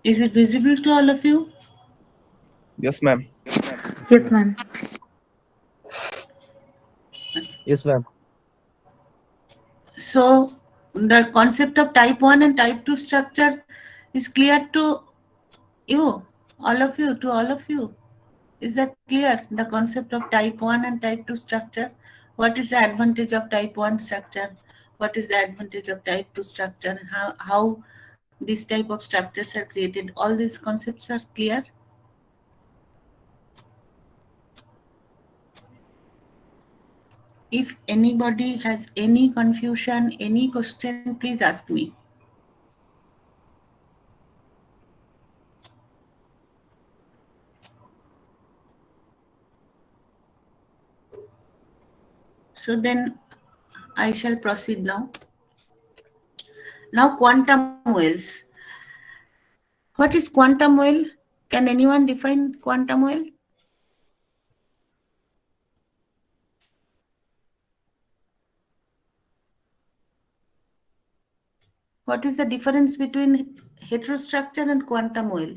Is it visible to all of you? Yes, ma'am. Yes, ma'am. Yes, ma'am. So the concept of type 1 and type 2 structure is clear to you, all of you, to all of you. Is that clear? The concept of type 1 and type 2 structure? What is the advantage of type 1 structure? What is the advantage of type 2 structure? How these type of structures are created? All these concepts are clear? If anybody has any confusion, any question, please ask me. So then I shall proceed now. Now quantum wells. What is quantum well? Can anyone define quantum well? What is the difference between heterostructure and quantum well?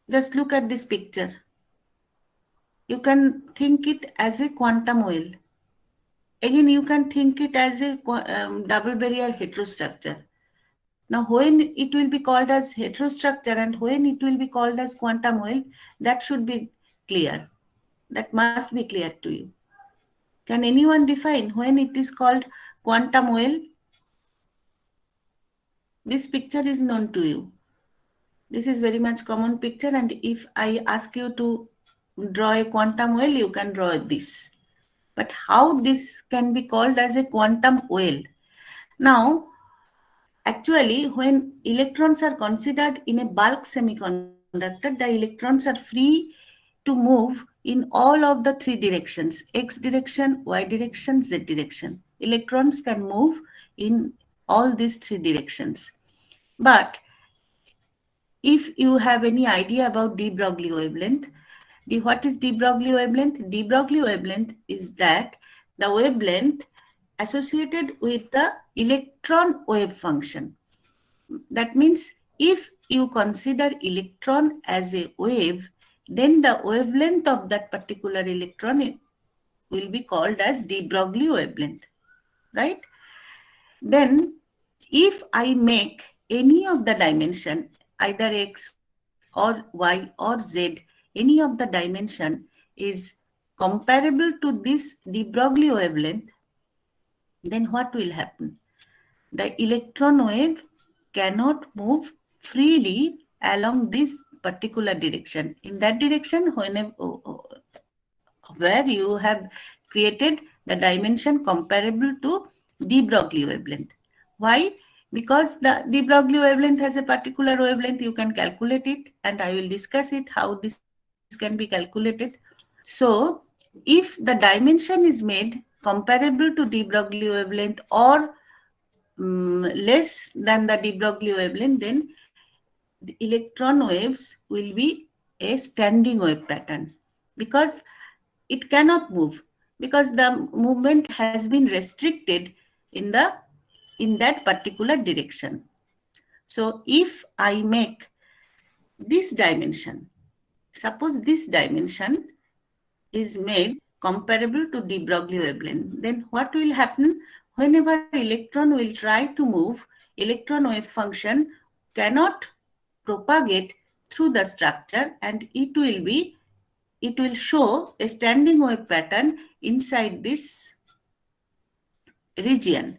Just look at this picture. You can think it as a quantum well. Again, you can think it as a double barrier heterostructure. Now, when it will be called as heterostructure and when it will be called as quantum well, that should be clear. That must be clear to you. Can anyone define when it is called quantum well? This picture is known to you. This is very much common picture, and if I ask you to draw a quantum well, you can draw this. But how this can be called as a quantum well? Now, actually, when electrons are considered in a bulk semiconductor, the electrons are free to move in all of the three directions: X direction, Y direction, Z direction. Electrons can move in all these three directions. But if you have any idea about de Broglie wavelength, what is de Broglie wavelength? De Broglie wavelength is that the wavelength associated with the electron wave function. That means if you consider electron as a wave, then the wavelength of that particular electron will be called as de Broglie wavelength, right? Then if I make any of the dimension, either X or Y or Z, any of the dimension is comparable to this de Broglie wavelength, then what will happen? The electron wave cannot move freely along this particular direction. In that direction, where you have created the dimension comparable to de Broglie wavelength. Why? Because the de Broglie wavelength has a particular wavelength, you can calculate it, and I will discuss it how this can be calculated. So, if the dimension is made comparable to de Broglie wavelength or less than the de Broglie wavelength, then the electron waves will be a standing wave pattern because it cannot move, because the movement has been restricted in that particular direction. So if I make this dimension, suppose this dimension is made comparable to de Broglie wavelength, then what will happen? Whenever electron will try to move, electron wave function cannot propagate through the structure, and it will show a standing wave pattern inside this region.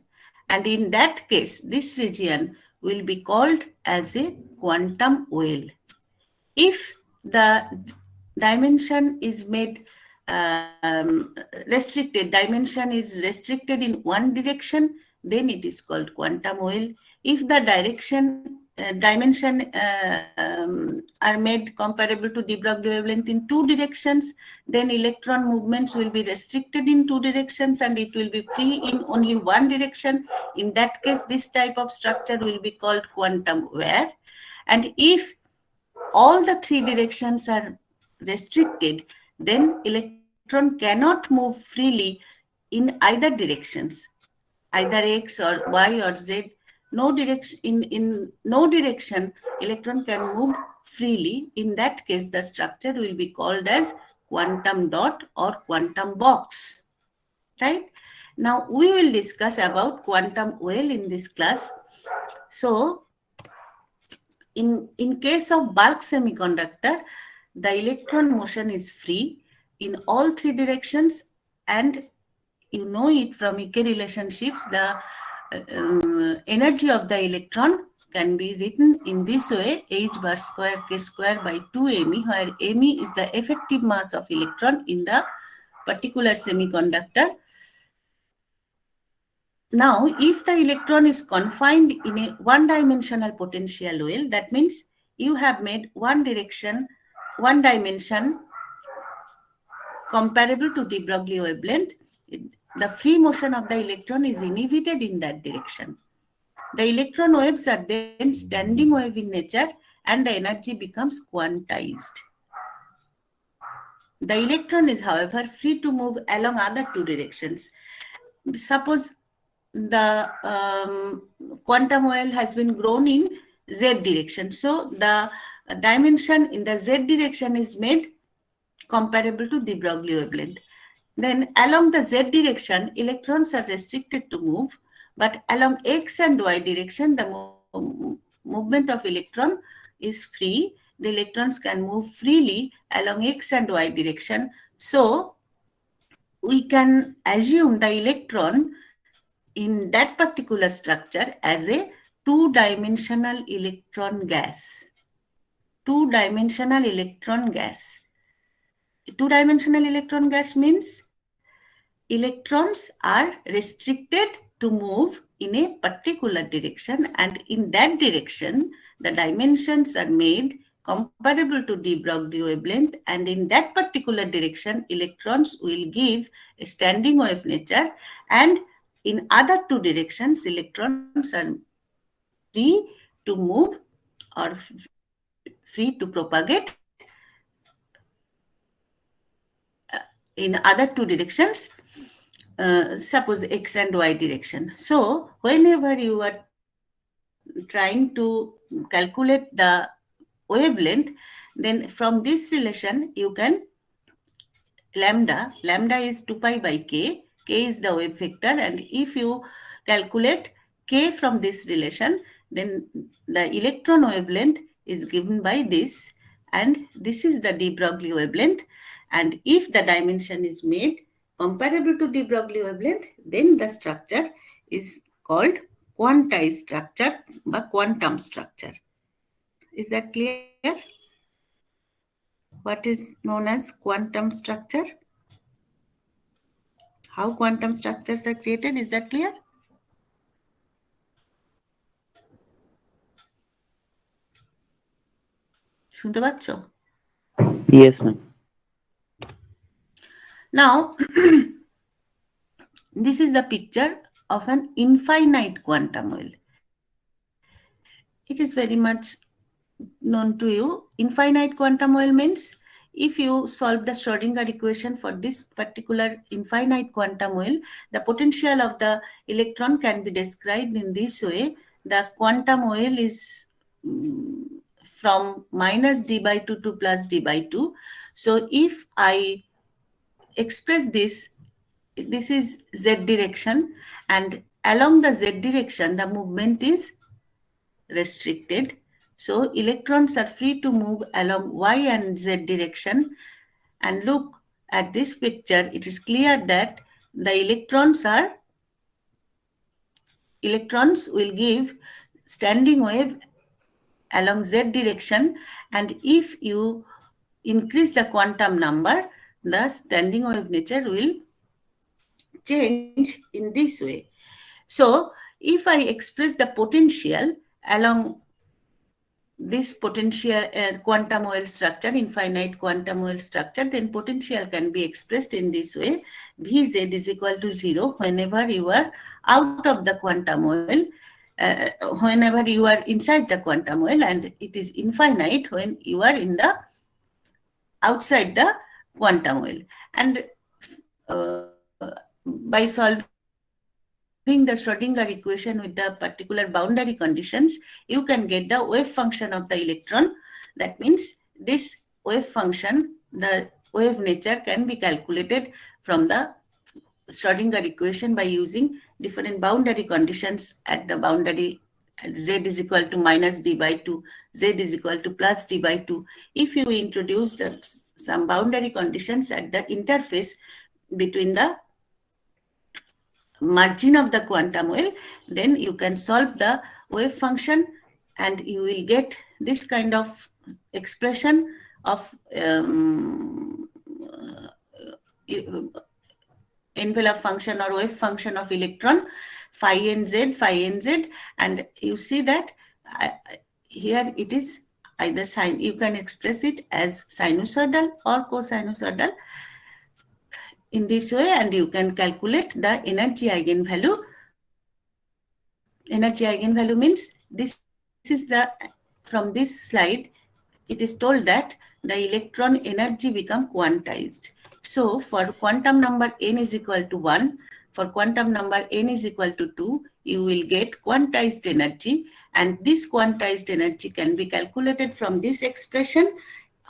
And in that case, this region will be called as a quantum well. If the dimension is made dimension is restricted in one direction, then it is called quantum well. If the dimension are made comparable to de Broglie wavelength in two directions, then electron movements will be restricted in two directions and it will be free in only one direction. In that case, this type of structure will be called quantum well. And if all the three directions are restricted, then electron cannot move freely in either directions. either X or Y or Z. No direction, in no direction, electron can move freely. In that case, the structure will be called as quantum dot or quantum box. Right? Now we will discuss about quantum well in this class. So in case of bulk semiconductor, the electron motion is free in all three directions, and you know it from EK relationships, the energy of the electron can be written in this way: h bar square k square by 2 me, where me is the effective mass of electron in the particular semiconductor. Now, if the electron is confined in a one-dimensional potential well, that means you have made one dimension comparable to de Broglie wavelength. The free motion of the electron is inhibited in that direction. The electron waves are then standing wave in nature, and the energy becomes quantized. The electron is, however, free to move along other two directions. Suppose the quantum well has been grown in Z direction. So the dimension in the Z direction is made comparable to de Broglie wavelength. Then along the Z direction, electrons are restricted to move, but along X and Y direction, the movement of electron is free. The electrons can move freely along X and Y direction. So we can assume the electron in that particular structure as a two-dimensional electron gas. Two-dimensional electron gas. Two-dimensional electron gas means electrons are restricted to move in a particular direction, and in that direction, the dimensions are made comparable to de Broglie wavelength, and in that particular direction, electrons will give a standing wave nature, and in other two directions, electrons are free to move or free to propagate in other two directions, suppose X and Y direction. So whenever you are trying to calculate the wavelength, then from this relation you can lambda is 2 pi by k is the wave vector, and if you calculate k from this relation, then the electron wavelength is given by this, and this is the de Broglie wavelength. And if the dimension is made comparable to de Broglie wavelength, then the structure is called quantized structure by quantum structure. Is that clear? What is known as quantum structure? How quantum structures are created? Is that clear? শুনতে পাচ্ছ? Yes, ma'am. Now, this is the picture of an infinite quantum well. It is very much known to you. Infinite quantum well means if you solve the Schrodinger equation for this particular infinite quantum well, the potential of the electron can be described in this way. The quantum well is from minus d by 2 to plus d by 2. So if I express this is z direction, and along the z direction, the movement is restricted. So electrons are free to move along y and z direction. And look at this picture, it is clear that the electrons will give standing wave along z direction, and if you increase the quantum number, the standing wave nature will change in this way. So if I express the potential along this potential quantum well structure, infinite quantum well structure, then potential can be expressed in this way: Vz is equal to 0 whenever you are out of the quantum well, whenever you are inside the quantum well, and it is infinite when you are in the outside the quantum well. And by solving the Schrodinger equation with the particular boundary conditions, you can get the wave function of the electron. That means this wave function, the wave nature, can be calculated from the Schrodinger equation by using different boundary conditions at the boundary z is equal to minus d by 2, z is equal to plus d by 2. If you introduce some boundary conditions at the interface between the margin of the quantum well, then you can solve the wave function and you will get this kind of expression of envelope function or wave function of electron phi nz, and you see that here it is either sine. You can express it as sinusoidal or cosinusoidal in this way, and you can calculate the energy eigenvalue. Energy eigenvalue means this is the, from this slide, it is told that the electron energy become quantized. So for quantum number n is equal to 1, for quantum number n is equal to 2, you will get quantized energy, and this quantized energy can be calculated from this expression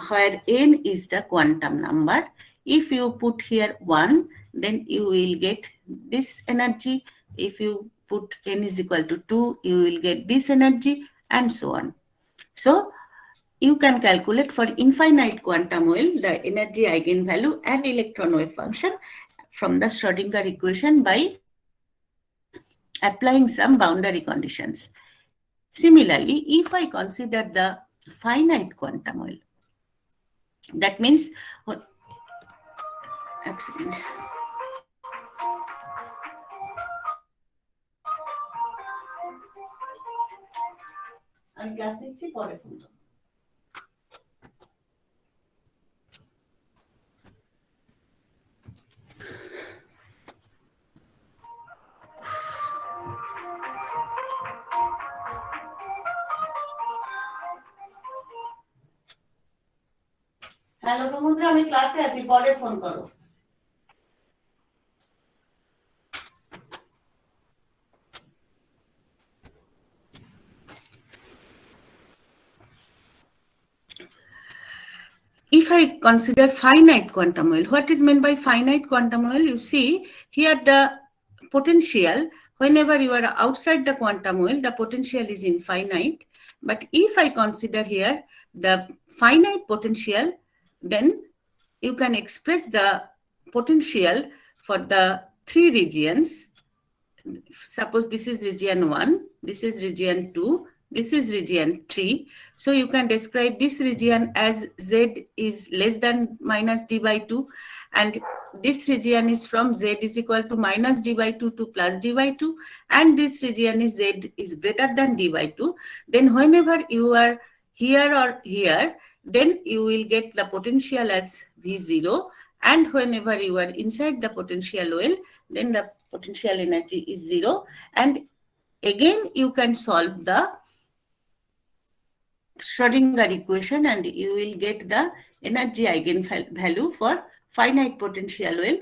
where n is the quantum number. If you put here 1, then you will get this energy. If you put n is equal to 2, you will get this energy, and so on. So you can calculate for infinite quantum well the energy eigenvalue and electron wave function from the Schrodinger equation by applying some boundary conditions. Similarly, if I consider the finite quantum well, that means what? A second. আমি class নিচ্ছি, পরে phone করব। Hello সমুদ্র, আমি ক্লাসে আছি, পরে phone করো। If I consider finite quantum well, what is meant by finite quantum well? You see here the potential, whenever you are outside the quantum well, the potential is infinite. But if I consider here the finite potential, then you can express the potential for the three regions. Suppose this is region 1, this is region 2, this is region 3. So you can describe this region as z is less than minus d by 2, and this region is from z is equal to minus d by 2 to plus d by 2, and this region is z is greater than d by 2. Then whenever you are here or here, then you will get the potential as V0, and whenever you are inside the potential well, then the potential energy is 0. And again you can solve the Schrodinger equation and you will get the energy eigenvalue for finite potential well.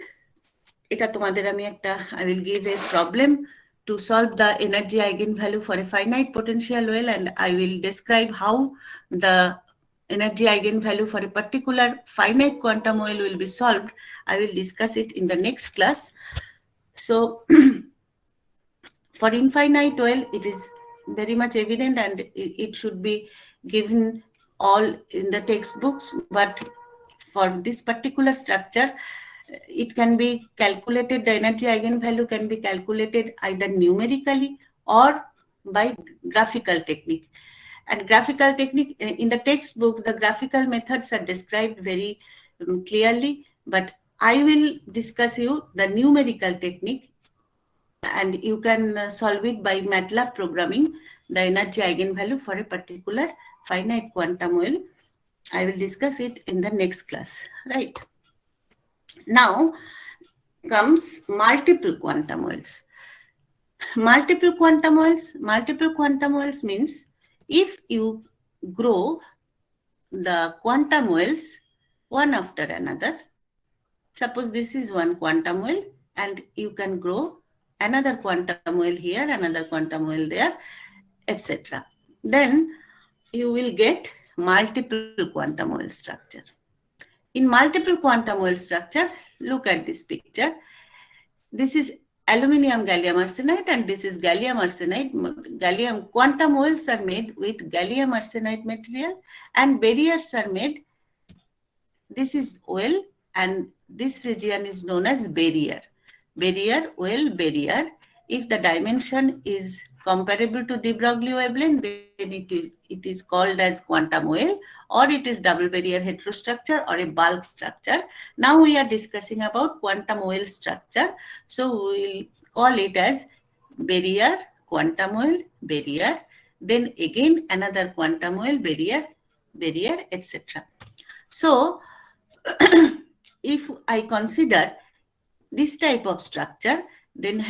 Eta tomader ami ekta, I will give a problem to solve the energy eigenvalue for a finite potential well, and I will describe how the energy eigenvalue for a particular finite quantum well will be solved. I will discuss it in the next class. So for infinite well, it is very much evident and it should be given all in the textbooks, but for this particular structure, it can be calculated, the energy eigenvalue can be calculated either numerically or by graphical technique. And graphical technique, in the textbook, the graphical methods are described very clearly, but I will discuss you the numerical technique, and you can solve it by MATLAB programming, the energy eigenvalue for a particular finite quantum well. I will discuss it in the next class, right? Now comes multiple quantum wells. Multiple quantum wells means if you grow the quantum wells one after another, suppose this is one quantum well and you can grow another quantum well here, another quantum well there, etc. Then you will get multiple quantum well structure. In multiple quantum well structure, look at this picture. This is aluminium gallium arsenide and this is gallium arsenide. Gallium quantum wells are made with gallium arsenide material and barriers are made. This is well and this region is known as barrier. Barrier, well, barrier. If the dimension is comparable to de Broglie wavelength, then it is called as quantum well, or it is double barrier heterostructure or a bulk structure. Now we are discussing about quantum well structure. So we will call it as barrier, quantum well, barrier, then again another quantum well, barrier, barrier, etc. So if I consider this type of structure, then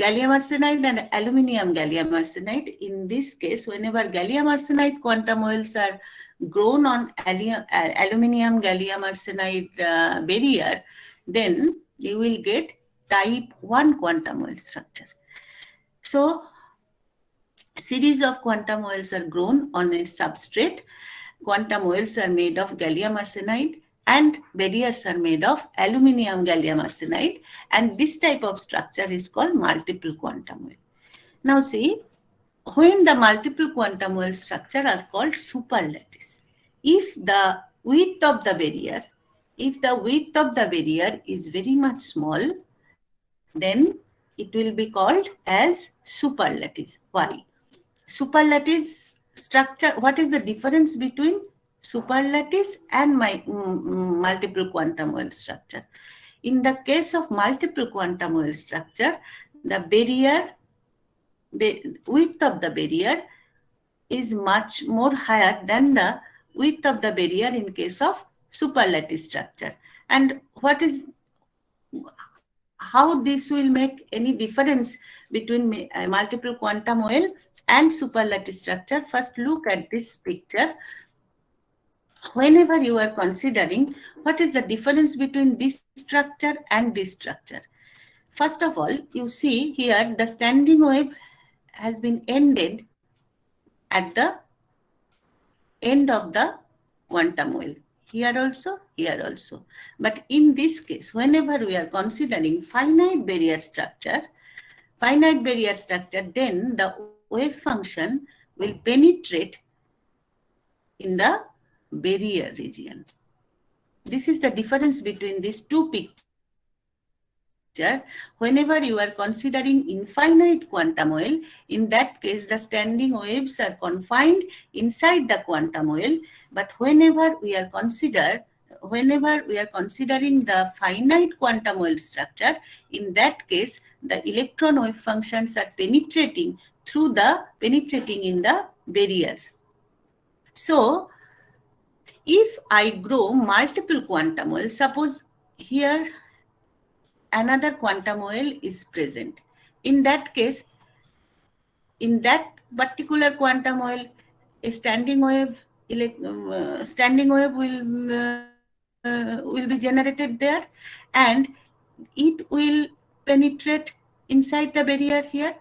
gallium arsenide and aluminium gallium arsenide. In this case, whenever gallium arsenide quantum wells are grown on aluminium gallium arsenide barrier, then you will get type 1 quantum well structure. So, series of quantum wells are grown on a substrate. Quantum wells are made of gallium arsenide and barriers are made of aluminium gallium arsenide, and this type of structure is called multiple quantum well. Now see, when the multiple quantum well structure are called superlattice, if the width of the barrier is very much small, then it will be called as superlattice. Why? Superlattice structure, what is the difference between superlattice and multiple quantum well structure? In the case of multiple quantum well structure, the width of the barrier is much more higher than the width of the barrier in case of superlattice structure. And how this will make any difference between multiple quantum well and superlattice structure? First, look at this picture. Whenever you are considering what is the difference between this structure and this structure, first of all, you see here the standing wave has been ended at the end of the quantum well. Here also, here also. But in this case, whenever we are considering finite barrier structure, then the wave function will penetrate in the barrier region. This is the difference between these two pictures. Whenever you are considering infinite quantum well, in that case the standing waves are confined inside the quantum well. But whenever we are considering the finite quantum well structure, in that case the electron wave functions are penetrating in the barrier. So if I grow multiple quantum wells, suppose here another quantum well is present. In that case, in that particular quantum well, a standing wave will be generated there, and it will penetrate inside the barrier here.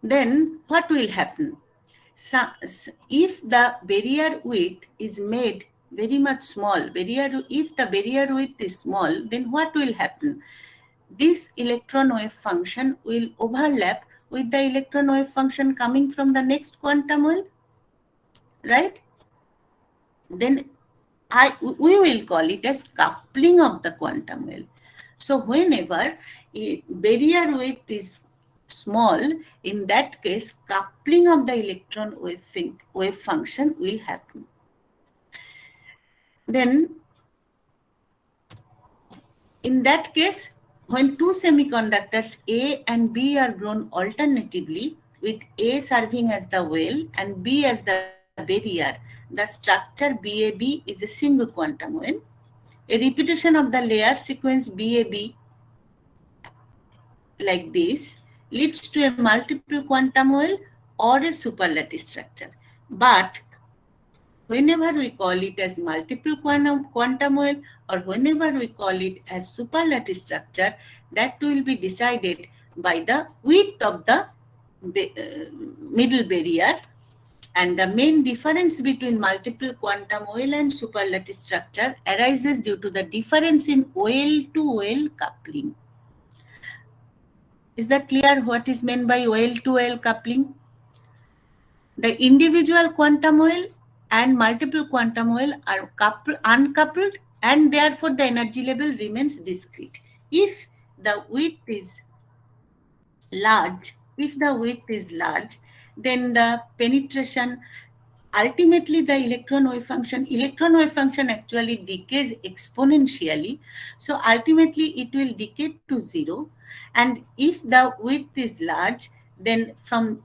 Then what will happen? So, if the barrier width is made very much small, if the barrier width is small, then what will happen? This electron wave function will overlap with the electron wave function coming from the next quantum well, right? Then we will call it as coupling of the quantum well. So whenever a barrier width is small, in that case, coupling of the electron wave function will happen. Then, in that case, when two semiconductors A and B are grown alternatively, with A serving as the well and B as the barrier, the structure BAB is a single quantum well. A repetition of the layer sequence BAB like this leads to a multiple quantum well or a superlattice structure. But whenever we call it as multiple quantum well or whenever we call it as superlattice structure, that will be decided by the width of the middle barrier. And the main difference between multiple quantum well and superlattice structure arises due to the difference in well-to-well coupling. Is that clear what is meant by well-to-well coupling? The individual quantum well and multiple quantum well are uncoupled, and therefore the energy level remains discrete. If the width is large, then the penetration, ultimately the electron wave function actually decays exponentially. So ultimately it will decay to 0. And if the width is large, then from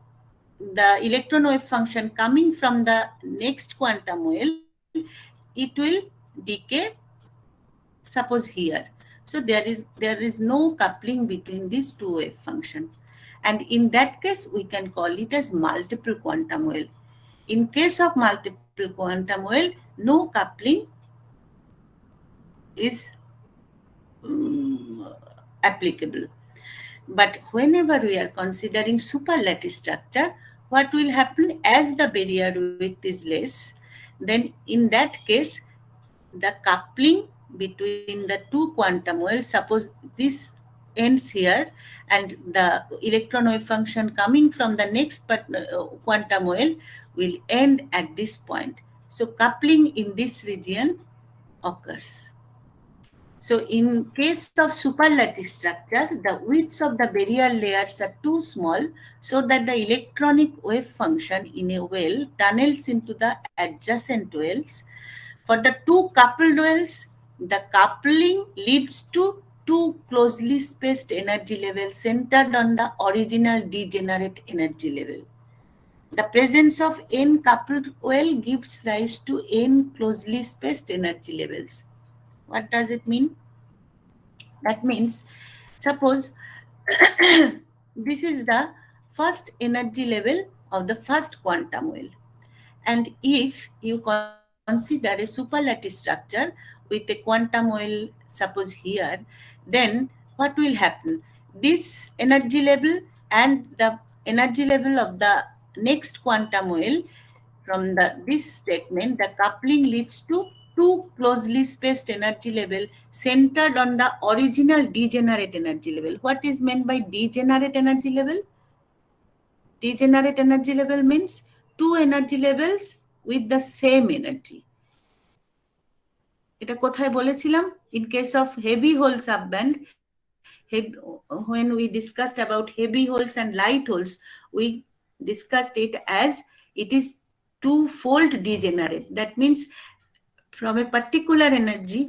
the electron wave function coming from the next quantum well, it will decay, suppose here. So there is no coupling between these two wave function, and in that case we can call it as multiple quantum well. In case of multiple quantum well, no coupling is applicable. But whenever we are considering superlattice structure, what will happen as the barrier width is less, then in that case, the coupling between the two quantum wells, suppose this ends here and the electron wave function coming from the next quantum well will end at this point. So coupling in this region occurs. So in case of superlattice structure, the widths of the barrier layers are too small so that the electronic wave function in a well tunnels into the adjacent wells. For the two coupled wells, the coupling leads to two closely spaced energy levels centered on the original degenerate energy level. The presence of n coupled well gives rise to n closely spaced energy levels. What does it mean? That means, suppose this is the first energy level of the first quantum well. And if you consider a superlattice structure with a quantum well, suppose here, then what will happen? This energy level and the energy level of the next quantum well, from this statement, the coupling leads to two closely spaced energy level centered on the original degenerate energy level. What is meant by degenerate energy level? Degenerate energy level means two energy levels with the same energy. এটা কোথায় বলেছিলাম? In case of heavy hole subband, when we discussed about heavy holes and light holes, we discussed it as it is two-fold degenerate. That means from a particular energy,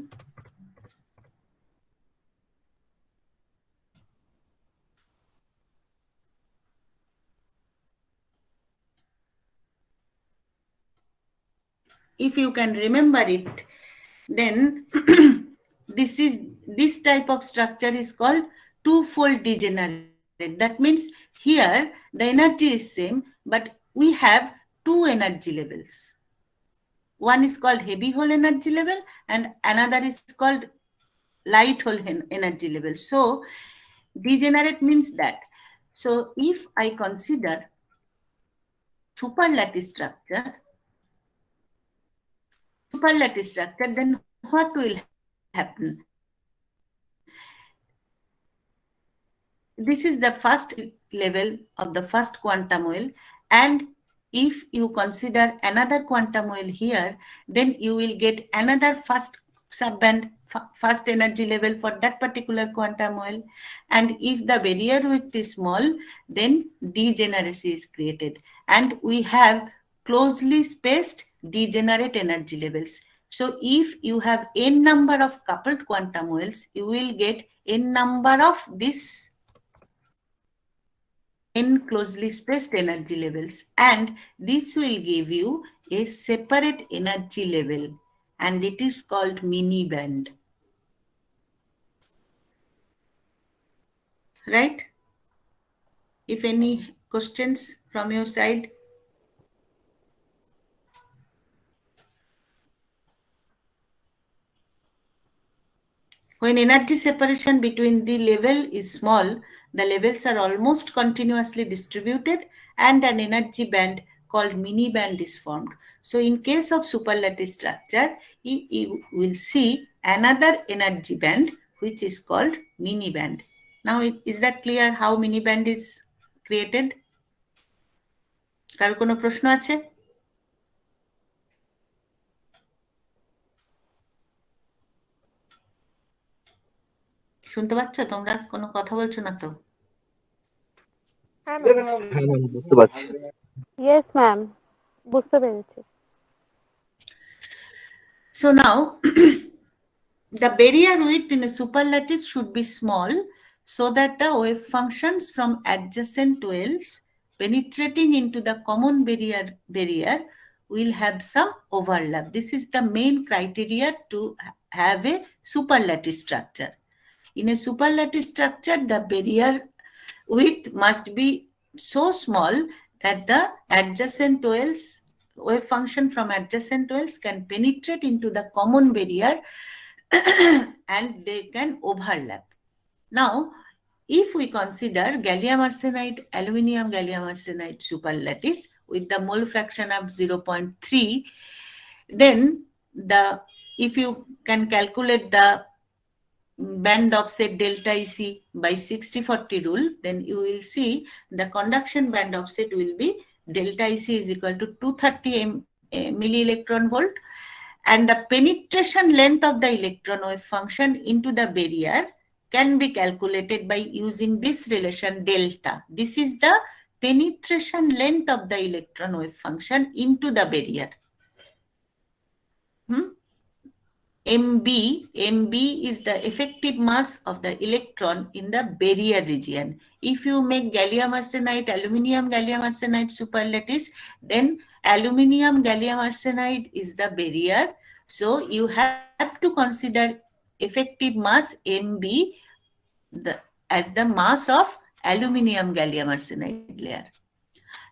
if you can remember it, then this type of structure is called two-fold degenerate. That means here the energy is same, but we have two energy levels. One is called heavy hole energy level and another is called light hole energy level. So degenerate means that. So if I consider superlattice structure, then what will happen? This is the first level of the first quantum well, and if you consider another quantum well here, then you will get another first subband, first energy level for that particular quantum well. And if the barrier width is small, then degeneracy is created, and we have closely spaced degenerate energy levels. So if you have n number of coupled quantum wells, you will get n number of this n closely spaced energy levels, and this will give you a separate energy level, and it is called mini band. Right? If any questions from your side? When energy separation between the level is small, the levels are almost continuously distributed and an energy band called mini band is formed. So in case of superlattice structure, you will see another energy band which is called mini band. Now is that clear how mini band is created? কারো কোনো প্রশ্ন আছে? শুনতে পাচ্ছ তোমরা? কোনো কথা বলছো না তো? হ্যাঁ ম্যাম, বুঝতে পারছি। Yes, ma'am. বুঝতে পেরেছি। So now the barrier width in a superlattice should be small so that the wave functions from adjacent wells penetrating into the common barrier will have some overlap. This is the main criteria to have a superlattice structure. In a superlattice structure, the barrier width must be so small that the adjacent wells, wave function from adjacent wells can penetrate into the common barrier and they can overlap. Now, if we consider gallium arsenide, aluminium gallium arsenide superlattice with the mole fraction of 0.3, then if you can calculate the band offset delta EC by 60-40 rule, then you will see the conduction band offset will be delta EC is equal to 230 milli electron volt, and the penetration length of the electron wave function into the barrier can be calculated by using this relation delta. This is the penetration length of the electron wave function into the barrier. MB is the effective mass of the electron in the barrier region. If you make gallium arsenide, aluminium gallium arsenide superlattice, then aluminium gallium arsenide is the barrier. So you have to consider effective mass MB as the mass of aluminium gallium arsenide layer.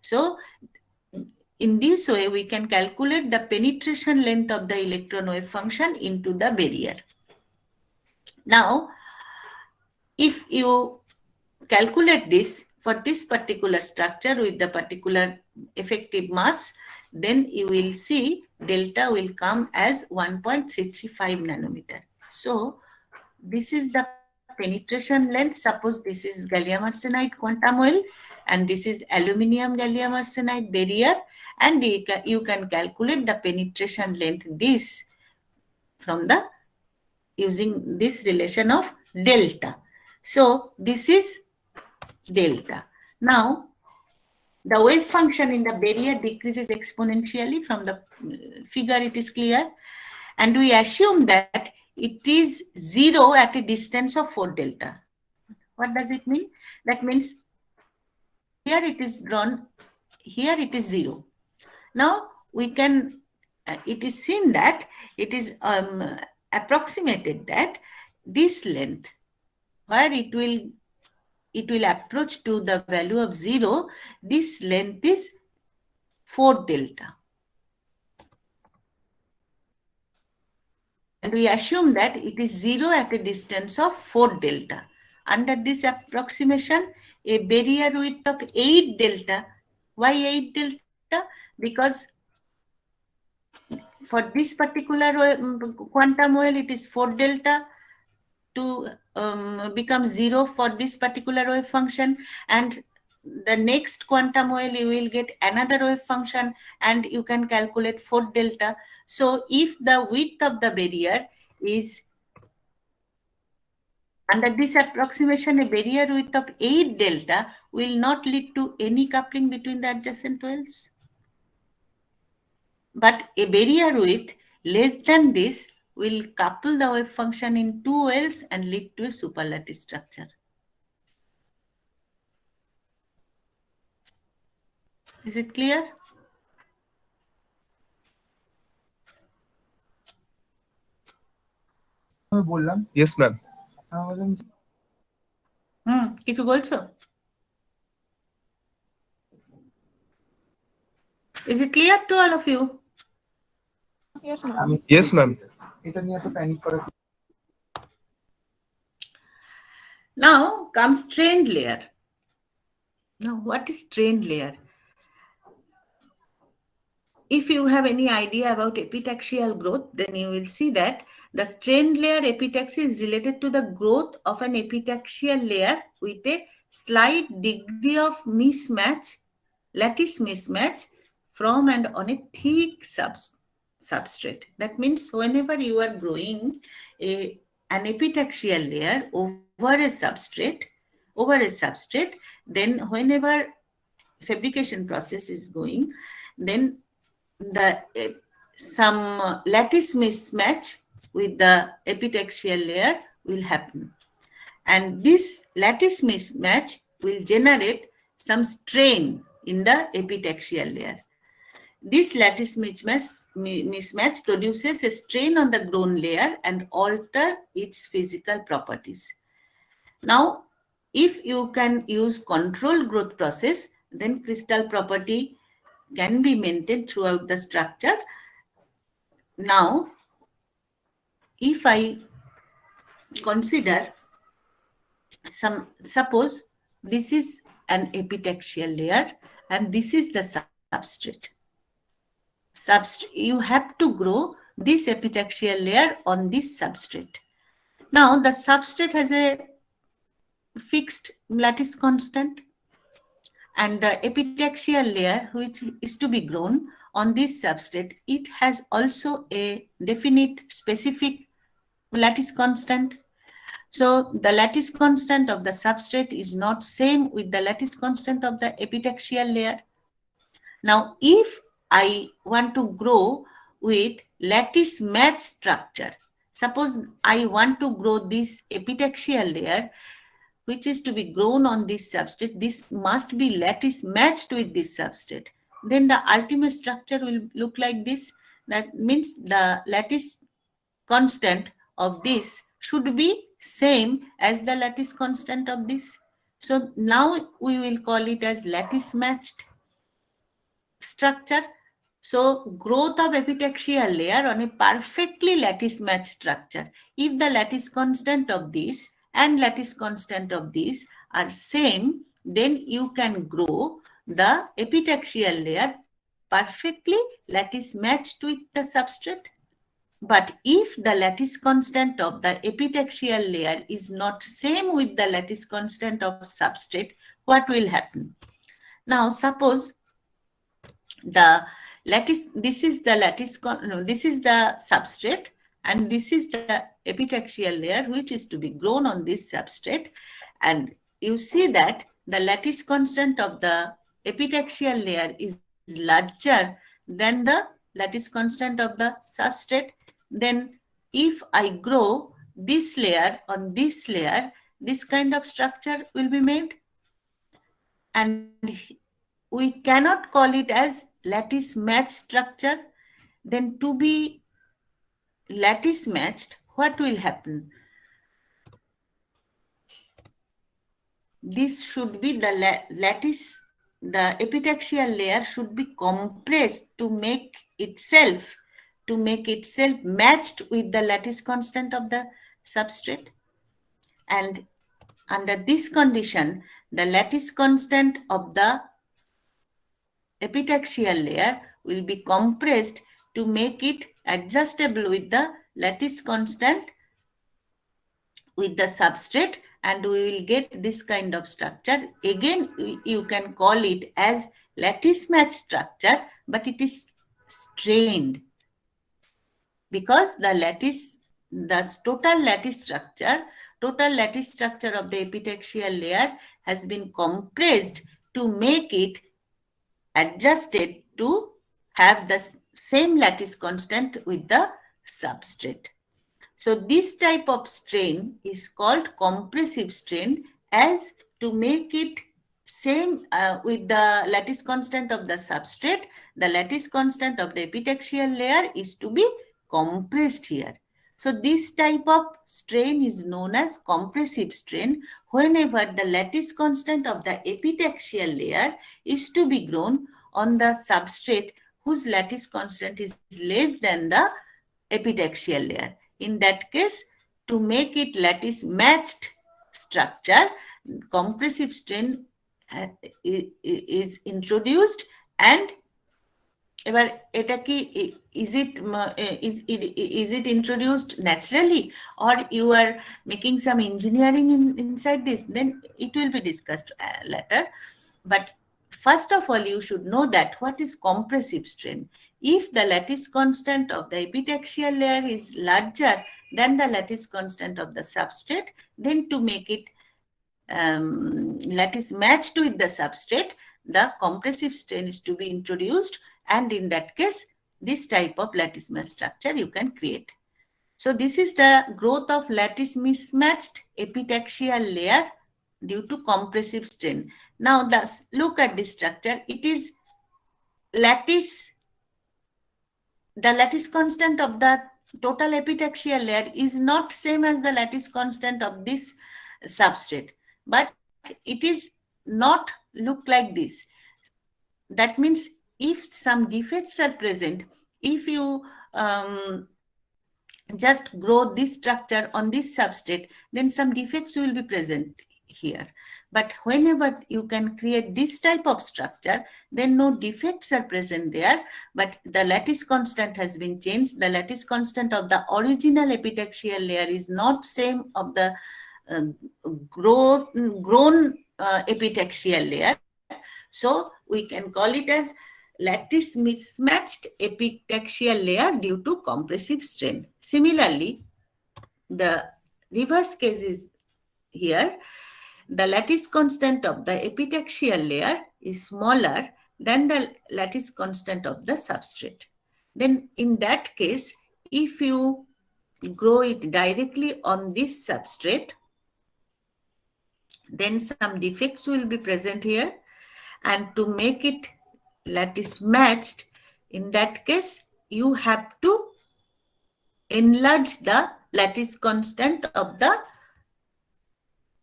So in this way, we can calculate the penetration length of the electron wave function into the barrier. Now, if you calculate this for this particular structure with the particular effective mass, then you will see delta will come as 1.335 nanometer. So this is the penetration length. Suppose this is gallium arsenide quantum well and this is aluminium gallium arsenide barrier, and you can calculate the penetration length this from the using this relation of delta. So this is delta. Now the wave function in the barrier decreases exponentially. From the figure it is clear, and we assume that it is 0 at a distance of 4 delta. What does it mean? That means here it is drawn, here it is 0. Now we can, it is seen that it is approximated that this length, where it will approach to the value of 0, this length is 4 delta. And we assume that it is 0 at a distance of 4 delta. Under this approximation, a barrier width of 8 delta. Why 8 delta? Because for this particular quantum well, it is 4 delta to become 0 for this particular wave function, and the next quantum well you will get another wave function and you can calculate 4 delta. So if the width of the barrier is under this approximation, a barrier width of 8 delta will not lead to any coupling between the adjacent wells. But a barrier width less than this will couple the wave function in 2 wells and lead to a superlattice structure. Is it clear? Yes, ma'am. কিছু বলছো? Is it clear to all of you? Yes, ma'am. Yes, ma'am. এটা নিয়ে তো panic করে Now comes strained layer. Now, what is strained layer? If you have any idea about epitaxial growth, then you will see that the strained layer epitaxy is related to the growth of an epitaxial layer with a slight degree of mismatch, lattice mismatch from and on a thick substrate. That means whenever you are growing an epitaxial layer over a substrate, then whenever fabrication process is going, then the some lattice mismatch with the epitaxial layer will happen, and this lattice mismatch will generate some strain in the epitaxial layer. This lattice mismatch produces a strain on the grown layer and alter its physical properties. Now, if you can use controlled growth process, then crystal property can be maintained throughout the structure. Now, if I consider suppose this is an epitaxial layer and this is the substrate. You have to grow this epitaxial layer on this substrate. Now, the substrate has a fixed lattice constant, and the epitaxial layer which is to be grown on this substrate, it has also a definite specific lattice constant. So the lattice constant of the substrate is not same with the lattice constant of the epitaxial layer. Now, if I want to grow with lattice match structure, suppose I want to grow this epitaxial layer which is to be grown on this substrate, this must be lattice matched with this substrate. Then the ultimate structure will look like this. That means the lattice constant of this should be same as the lattice constant of this. So now we will call it as lattice matched structure. So growth of epitaxial layer on a perfectly lattice matched structure. If the lattice constant of this and lattice constant of this are same, then you can grow the epitaxial layer perfectly lattice matched with the substrate. But if the lattice constant of the epitaxial layer is not same with the lattice constant of substrate, what will happen? Now suppose the lattice, this is the this is the substrate, and this is the epitaxial layer which is to be grown on this substrate, and you see that the lattice constant of the epitaxial layer is larger than the lattice constant of the substrate. Then if I grow this layer on this layer, this kind of structure will be made, and we cannot call it as lattice matched structure. Then to be lattice matched, what will happen? This should be the lattice, the epitaxial layer should be compressed to make itself matched with the lattice constant of the substrate. And under this condition, the lattice constant of the epitaxial layer will be compressed to make it adjustable with the lattice constant with the substrate, and we will get this kind of structure. Again, you can call it as lattice match structure, but it is strained because the total lattice structure of the epitaxial layer has been compressed to make it adjusted to have the same lattice constant with the substrate. So this type of strain is called compressive strain, as to make it same with the lattice constant of the substrate, the lattice constant of the epitaxial layer is to be compressed here. So this type of strain is known as compressive strain whenever the lattice constant of the epitaxial layer is to be grown on the substrate whose lattice constant is less than the epitaxial layer. In that case, to make it lattice matched structure, compressive strain is introduced, and এবার এটা কি is it introduced naturally, or you are making some engineering inside this? Then it will be discussed later. But first of all, you should know that what is compressive strain. If the lattice constant of the epitaxial layer is larger than the lattice constant of the substrate, then to make it lattice matched with the substrate, the compressive strain is to be introduced, and in that case, this type of lattice mesh structure you can create. So this is the growth of lattice mismatched epitaxial layer due to compressive strain. Now, look at this structure. It is lattice, the lattice constant of the total epitaxial layer is not same as the lattice constant of this substrate, but it is not look like this. That means if some defects are present, if you just grow this structure on this substrate, then some defects will be present here. But whenever you can create this type of structure, then no defects are present there, but the lattice constant has been changed. The lattice constant of the original epitaxial layer is not same of the grown epitaxial layer. So we can call it as lattice mismatched epitaxial layer due to compressive strain. Similarly, the reverse case is here. The lattice constant of the epitaxial layer is smaller than the lattice constant of the substrate. Then in that case, if you grow it directly on this substrate, then some defects will be present here. And to make it lattice matched, in that case, you have to enlarge the lattice constant of the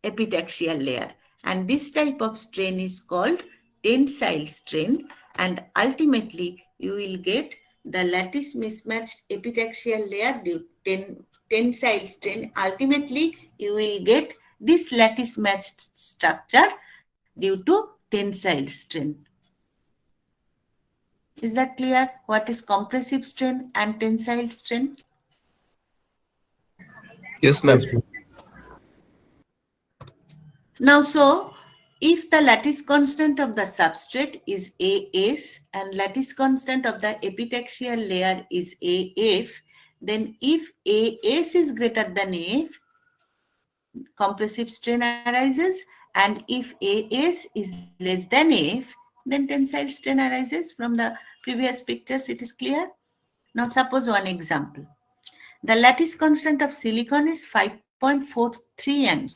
epitaxial layer. And this type of strain is called tensile strain. And ultimately, you will get the lattice mismatched epitaxial layer due to tensile strain. Ultimately, you will get this lattice matched structure due to tensile strain. Is that clear? What is compressive strain and tensile strain? Yes, ma'am. Now, so if the lattice constant of the substrate is AS and lattice constant of the epitaxial layer is AF, then if AS is greater than AF, compressive strain arises, and if AS is less than AF, then tensile strain arises. From the previous pictures, it is clear. Now, suppose one example. The lattice constant of silicon is 5.43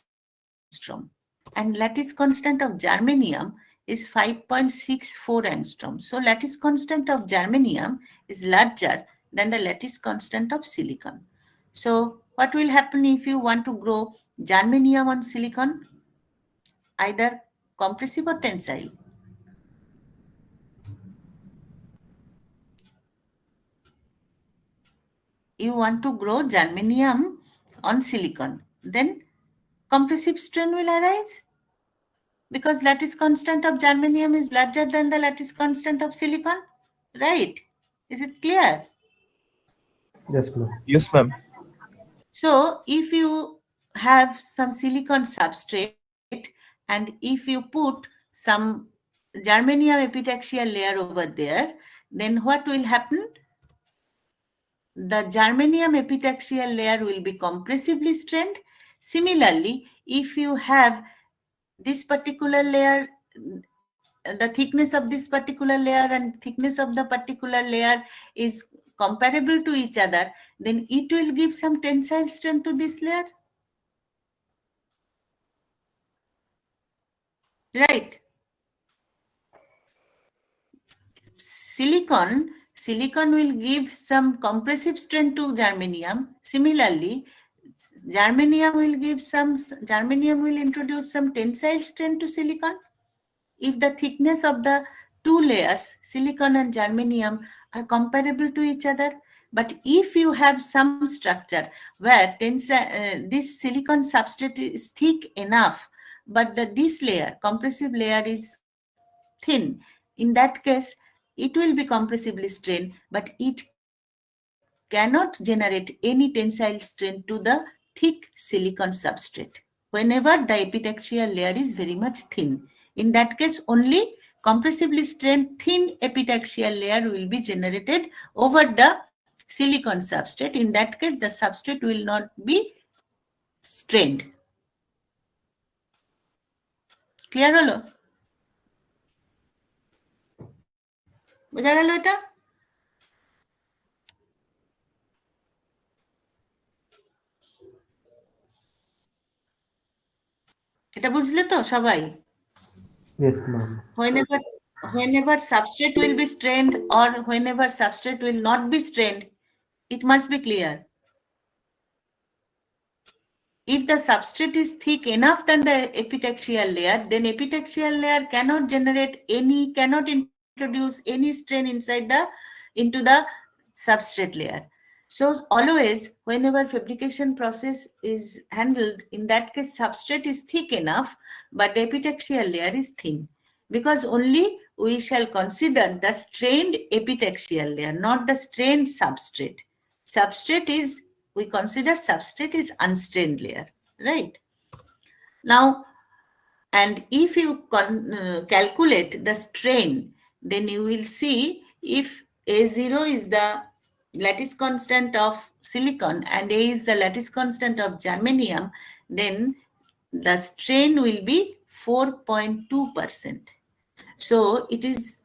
angstrom, and lattice constant of germanium is 5.64 angstrom. So, lattice constant of germanium is larger than the lattice constant of silicon. So, what will happen if you want to grow germanium on silicon? Either compressive or tensile? You want to grow germanium on silicon, then compressive strain will arise because lattice constant of germanium is larger than the lattice constant of silicon, right? Is it clear? Yes, ma'am. Yes, ma'am. So if you have some silicon substrate and if you put some germanium epitaxial layer over there, then what will happen? The germanium epitaxial layer will be compressively strained. Similarly, if you have this particular layer, the thickness of this particular layer and thickness of the particular layer is comparable to each other, then it will give some tensile strain to this layer. Right? Silicon will give some compressive strain to germanium. Similarly, germanium will introduce some tensile strain to silicon. If the thickness of the two layers, silicon and germanium, are comparable to each other, But if you have some structure where this silicon substrate is thick enough, but this layer, compressive layer, is thin, in that case, it will be compressively strained, but it cannot generate any tensile strain to the thick silicon substrate whenever the epitaxial layer is very much thin. In that case, only compressively strained thin epitaxial layer will be generated over the silicon substrate. In that case, the substrate will not be strained. Clear holo? বোঝা গেল এটা? এটা বুঝলে তো সবাই? Yes, ma'am. Whenever substrate will be strained or whenever substrate will not be strained, it must be clear. If the substrate is thick enough than the epitaxial layer, then epitaxial layer cannot introduce any strain into the substrate layer. So always, whenever fabrication process is handled, in that case, substrate is thick enough, but the epitaxial layer is thin. Because only we shall consider the strained epitaxial layer, not the strained substrate. We consider substrate is unstrained layer, right? Now, and if you calculate the strain, then you will see if A0 is the lattice constant of silicon and A is the lattice constant of germanium, then the strain will be 4.2%. So it is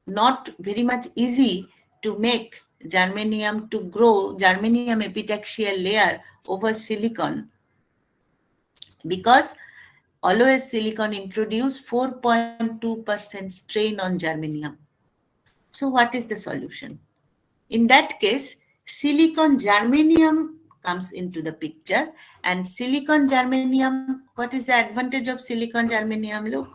not very much easy to make germanium to grow germanium epitaxial layer over silicon, because always silicon introduce 4.2% strain on germanium. So what is the solution? In that case, silicon germanium comes into the picture, and silicon germanium, what is the advantage of silicon germanium? Look,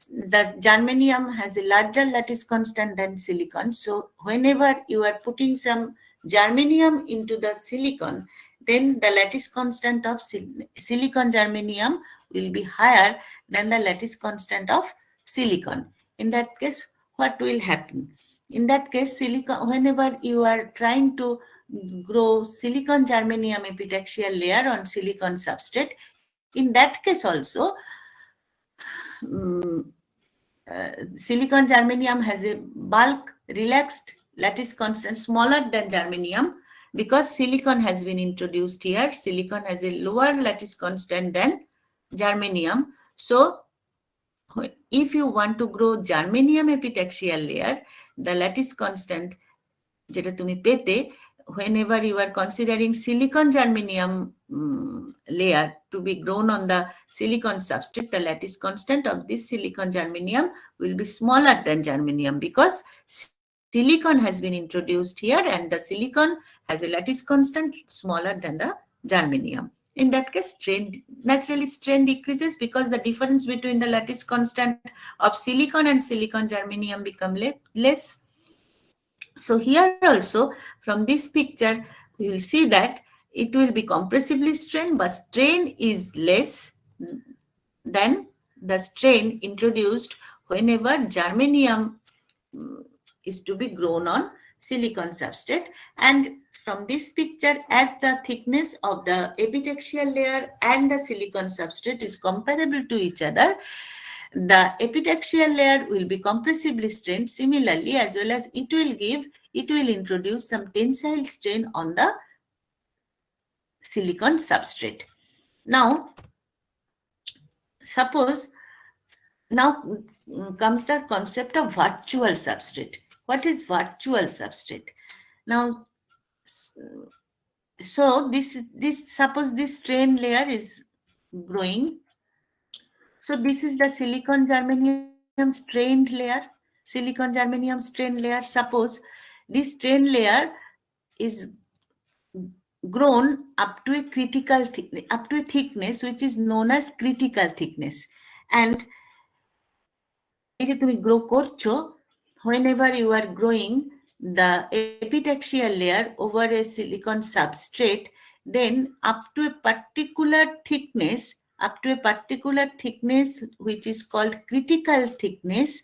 the germanium has a larger lattice constant than silicon. So whenever you are putting some germanium into the silicon, then the lattice constant of silicon germanium will be higher than the lattice constant of silicon. In that case, what will happen? In that case, silicon, whenever you are trying to grow silicon germanium epitaxial layer on silicon substrate, in that case also, silicon germanium has a bulk relaxed lattice constant smaller than germanium, because silicon has been introduced here. Silicon has a lower lattice constant than germanium. So if you want to grow germanium epitaxial layer, the lattice constant যেটা তুমি পেতে, whenever you are considering silicon germanium layer to be grown on the silicon substrate, the lattice constant of this silicon germanium will be smaller than germanium, because silicon has been introduced here and the silicon has a lattice constant smaller than the germanium. In that case, naturally strain decreases, because the difference between the lattice constant of silicon and silicon germanium become less. So here also, from this picture, we will see that it will be compressively strained, but strain is less than the strain introduced whenever germanium is to be grown on silicon substrate. And from this picture, as the thickness of the epitaxial layer and the silicon substrate is comparable to each other, the epitaxial layer will be compressively strained similarly, as well as it will introduce some tensile strain on the silicon substrate. Now, suppose, now comes the concept of virtual substrate. What is virtual substrate? Now, so suppose this strain layer is growing. So this is the silicon germanium strained layer. Silicon germanium strained layer. Suppose this strain layer is grown up to a thickness which is known as critical thickness. And এই যে তুমি grow করছো, whenever you are growing, the epitaxial layer over a silicon substrate, then up to a particular thickness, which is called critical thickness,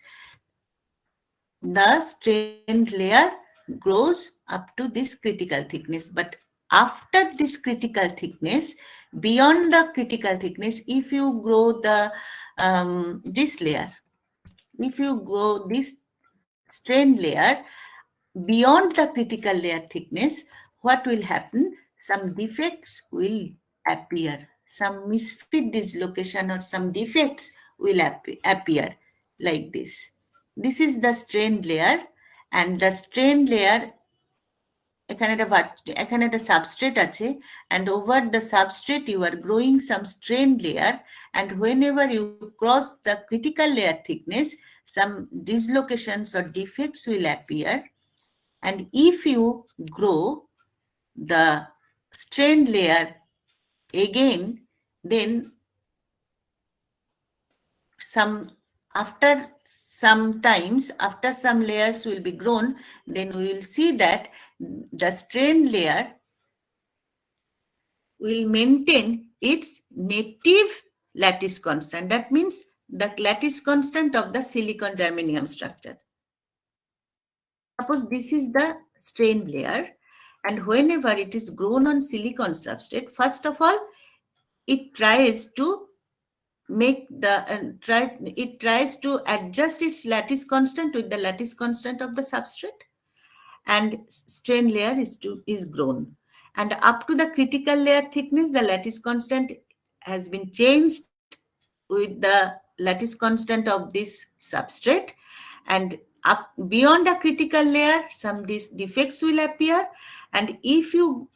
the strained layer grows up to this critical thickness. But after this critical thickness, beyond the critical thickness, if you grow the this layer, if you grow this strained layer beyond the critical layer thickness, what will happen? Some defects will appear. Some misfit dislocation or some defects will appear like this. This is the strained layer, and the strained layer এখানে একটা substrate আছে, and over the substrate you are growing some strained layer, and whenever you cross the critical layer thickness, some dislocations or defects will appear. And if you grow the strained layer again, then after some layers will be grown, then we will see that the strained layer will maintain its native lattice constant. That means the lattice constant of the silicon germanium structure. Suppose this is the strained layer, and whenever it is grown on silicon substrate, first of all, it tries to adjust its lattice constant with the lattice constant of the substrate, and strain layer is grown. And up to the critical layer thickness, the lattice constant has been changed with the lattice constant of this substrate, and up beyond the critical layer, some defects will appear. And if you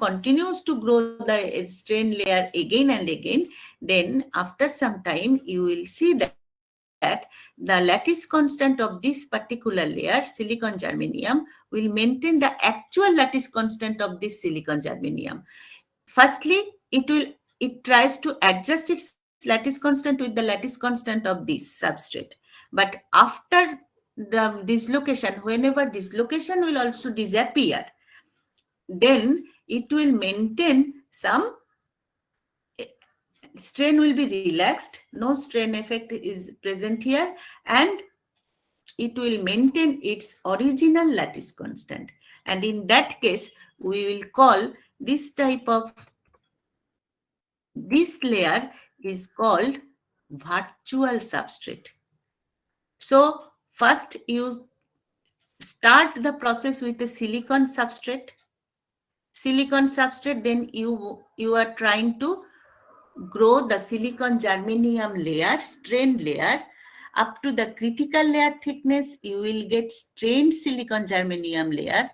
continues to grow the strain layer again and again, then after some time you will see that the lattice constant of this particular layer, silicon germanium, will maintain the actual lattice constant of this silicon germanium. Firstly, it tries to adjust its lattice constant with the lattice constant of this substrate. But after the dislocation, whenever dislocation will also disappear, then it will maintain some strain will be relaxed, no strain effect is present here, and it will maintain its original lattice constant. And in that case, we will call this layer is called virtual substrate. So first you start the process with a silicon substrate, then you are trying to grow the silicon germanium layer, strained layer. Up to the critical layer thickness, you will get strained silicon germanium layer.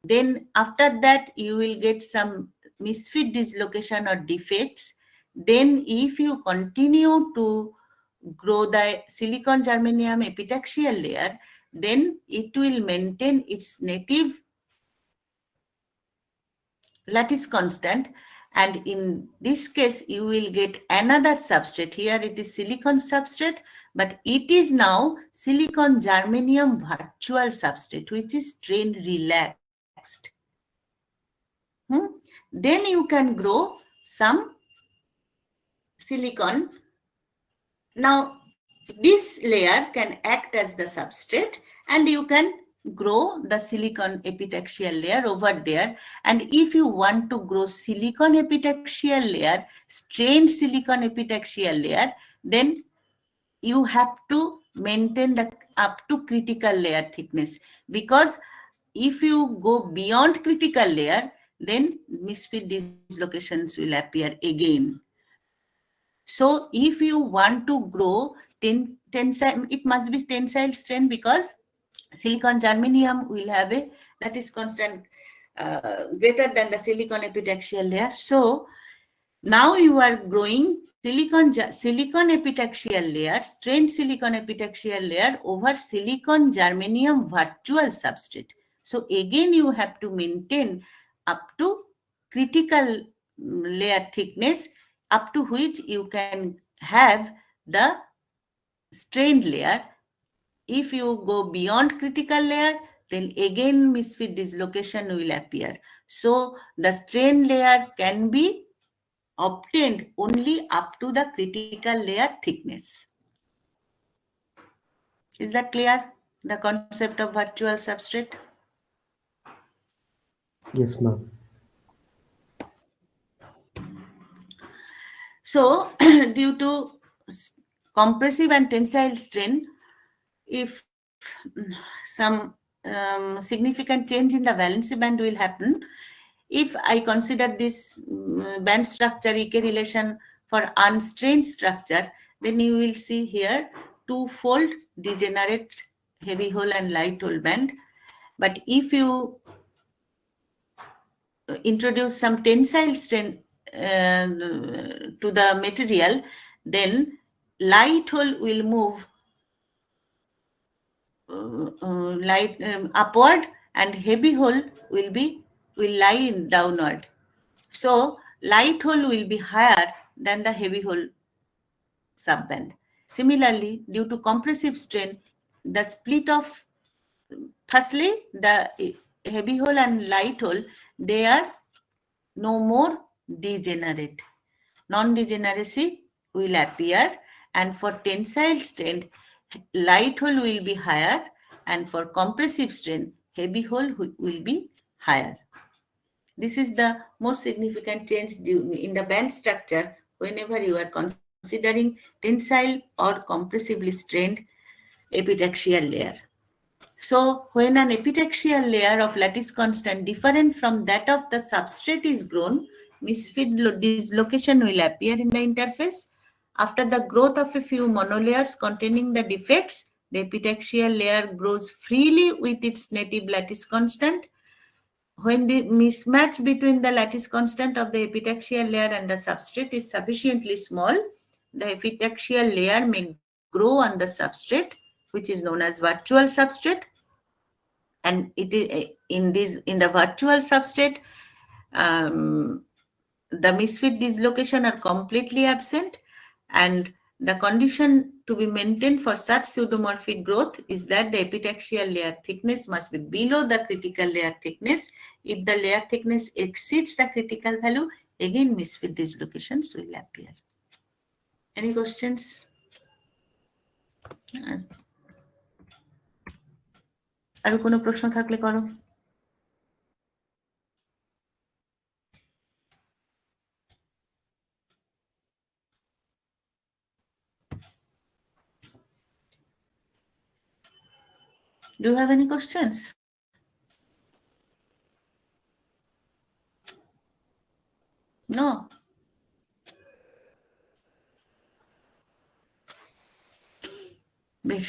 Then after that, you will get some misfit dislocation or defects. Then if you continue to grow the silicon germanium epitaxial layer, then it will maintain its native lattice constant. And in this case, you will get another substrate. Here it is silicon substrate, but it is now silicon germanium virtual substrate, which is strain relaxed. Then you can grow some silicon. Now, this layer can act as the substrate, and you can grow the silicon epitaxial layer over there. And if you want to grow silicon epitaxial layer, strained silicon epitaxial layer, then you have to maintain the up to critical layer thickness, because if you go beyond critical layer, then misfit dislocations will appear again. So if you want to grow tensile, it must be tensile strain, because silicon germanium will have a lattice constant greater than the silicon epitaxial layer. So now you are growing silicon epitaxial layer, strained silicon epitaxial layer over silicon germanium virtual substrate. So again, you have to maintain up to critical layer thickness, up to which you can have the strained layer. If you go beyond critical layer, then again misfit dislocation will appear. So the strain layer can be obtained only up to the critical layer thickness. Is that clear? The concept of virtual substrate? Yes, ma'am. So due to compressive and tensile strain, if some significant change in the valency band will happen, if I consider this band structure EK relation for unstrained structure, then you will see here twofold degenerate heavy hole and light hole band. But if you introduce some tensile strain to the material, then light hole will move upward and heavy hole will lie in downward. So light hole will be higher than the heavy hole subband. Similarly, due to compressive strain, the split of firstly the heavy hole and light hole, they are no more degenerate. Non-degeneracy will appear, and for tensile strain, light hole will be higher, and for compressive strain, heavy hole will be higher. This is the most significant change in the band structure whenever you are considering tensile or compressively strained epitaxial layer. So when an epitaxial layer of lattice constant different from that of the substrate is grown, misfit dislocation will appear in the interface. After the growth of a few monolayers containing the defects, the epitaxial layer grows freely with its native lattice constant. When the mismatch between the lattice constant of the epitaxial layer and the substrate is sufficiently small, the epitaxial layer may grow on the substrate, which is known as virtual substrate. And it is in the virtual substrate, the misfit dislocation are completely absent, and the condition to be maintained for such pseudomorphic growth is that the epitaxial layer thickness must be below the critical layer thickness. If the layer thickness exceeds the critical value, again misfit dislocations will appear. Any questions? আর কোনো প্রশ্ন থাকলে করো। Do you have any questions? No. বেশ